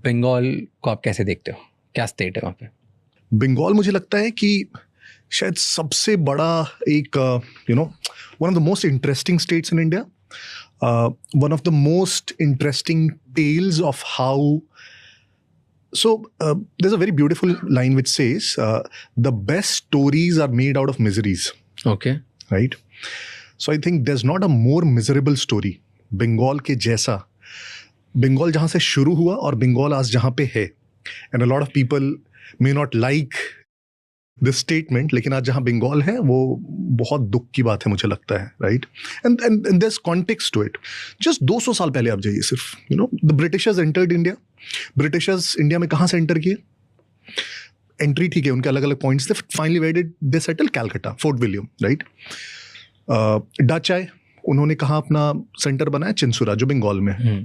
बंगाल को आप कैसे देखते हो, क्या स्टेट है वहाँ पे? बंगाल मुझे लगता है कि शायद सबसे बड़ा एक one of the most interesting states in India, one of the most interesting tales of how. So there's a very beautiful line which says the best stories are made out of miseries. Okay. Right? So I think there's not a more miserable story Bengal के जैसा. बंगाल जहाँ से शुरू हुआ और बंगाल आज जहाँ पे है, and a lot of people may not like this statement, लेकिन आज जहाँ बंगाल है वो बहुत दुख की बात है मुझे लगता है. Right? and there's context to it. Just 200 साल पहले आप जाइए सिर्फ, the Britishers entered India. Britishers India में कहाँ से एंटर किए? एंट्री ठीक है, उनके अलग अलग पॉइंट्स थे. Finally where did they settle? Calcutta, Fort William. Right? Dutch आए, उन्होंने कहाँ अपना सेंटर बनाया? चिंसुरा, जो बंगाल में है.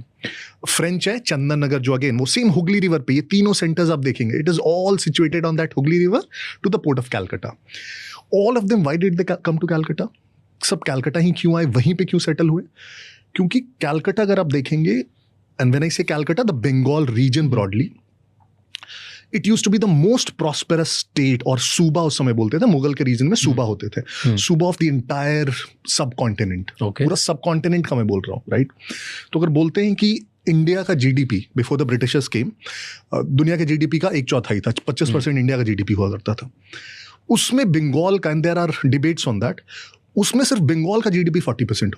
फ्रेंच है, चंदन नगर, जो अगेन वो सेम हुगली रिवर पे. ये तीनों सेंटर्स आप देखेंगे, it is all situated on that Hooghly river to the port of Calcutta. All of them, why did they come to Calcutta? सब कैलकाटा ही क्यों आए, वहीं पे क्यों सेटल हुए? क्योंकि कैलकाटा अगर आप देखेंगे, and when I say Calcutta, the Bengal region broadly, it used to be the most prosperous state, और सूबा उस समय बोलते थे. मुगल के रीजन में सूबा होते थे. सूबा ऑफ द इंटायर सब कॉन्टिनेंट. पूरा सब कॉन्टिनेंट का मैं बोल रहा हूँ. राइट? तो अगर बोलते हैं कि इंडिया का जीडीपी बिफोर द ब्रिटिशर्स केम, दुनिया के जीडीपी का 1/4 था. 25% इंडिया का जीडीपी हुआ करता था. उसमें बंगाल का, and there are debates on that, उसमें सिर्फ बंगाल का जीडीपी 40% हो.